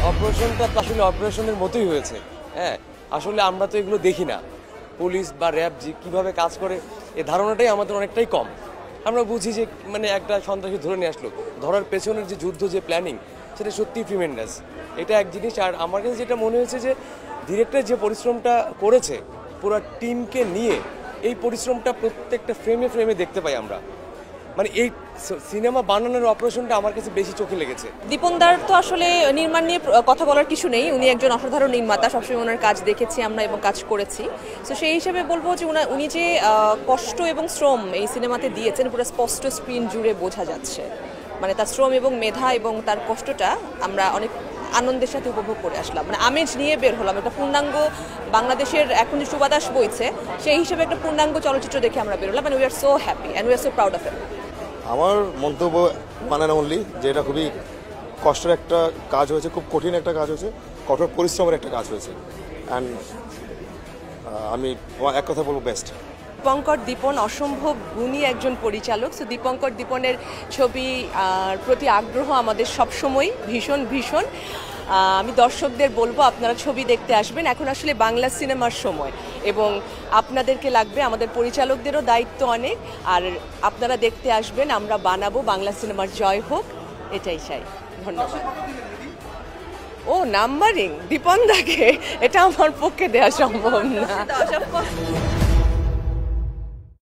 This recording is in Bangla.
অপারেশনটা তো আসলে অপারেশনের মতোই হয়েছে। হ্যাঁ, আসলে আমরা তো এগুলো দেখি না, পুলিশ বা র্যাব যে কীভাবে কাজ করে এই ধারণাটাই আমাদের অনেকটাই কম। আমরা বুঝি যে মানে একটা সন্ত্রাসী ধরে নিয়ে আসলো, ধরার পেছনের যে যুদ্ধ, যে প্ল্যানিং, সেটা সত্যিই ট্রিমেন্ডাস। এটা এক জিনিস। আর আমার কাছে যেটা মনে হয়েছে যে ডিরেক্টর যে পরিশ্রমটা করেছে পুরো টিমকে নিয়ে, এই পরিশ্রমটা প্রত্যেকটা ফ্রেমে ফ্রেমে দেখতে পাই আমরা। মানে এই সিনেমা বানানোর অপারেশনটা আমার কাছে বেশি চোখে লেগেছে। দীপনদার তো আসলে নির্মাণ নিয়ে কথা বলার কিছু নেই, উনি একজন অসাধারণ নির্মাতা, সবসময় ওনার কাজ দেখেছি আমরা এবং কাজ করেছি। তো সেই হিসেবে বলবো যে উনি যে কষ্ট এবং শ্রম এই সিনেমাতে দিয়েছেন পুরো স্পষ্ট স্ক্রিন জুড়ে বোঝা যাচ্ছে। মানে তার শ্রম এবং মেধা এবং তার কষ্টটা আমরা অনেক আনন্দের সাথে উপভোগ করে আসলাম। মানে আমেজ নিয়ে বের হলাম, একটা পূর্ণাঙ্গ বাংলাদেশের এখন যে সুবাতাস বইছে সেই হিসেবে একটা পূর্ণাঙ্গ চলচ্চিত্র দেখে আমরা বেরোলাম। মানে we are so happy and we are so proud of it. আমার মন্তব্য মানানো অনলি যে এটা খুবই কষ্টের একটা কাজ হয়েছে, খুব কঠিন একটা কাজ হয়েছে, কঠোর পরিশ্রমের একটা কাজ হয়েছে। অ্যান্ড আমি এক কথা বলবো, বেস্ট। দীপঙ্কর দীপন অসম্ভব গুণী একজন পরিচালক। সো দীপঙ্কর দীপনের ছবি প্রতি আগ্রহ আমাদের সবসময় ভীষণ ভীষণ। আমি দর্শকদের বলবো আপনারা ছবি দেখতে আসবেন। এখন আসলে বাংলা সিনেমার সময় এবং আপনাদেরকে লাগবে, আমাদের পরিচালকদেরও দায়িত্ব অনেক। আর আপনারা দেখতে আসবেন, আমরা বানাবো, বাংলা সিনেমার জয় হোক, এটাই চাই। ধন্যবাদ। ও নাম্বারিং দীপনদাকে, এটা আমার পক্ষে দেওয়া সম্ভব না।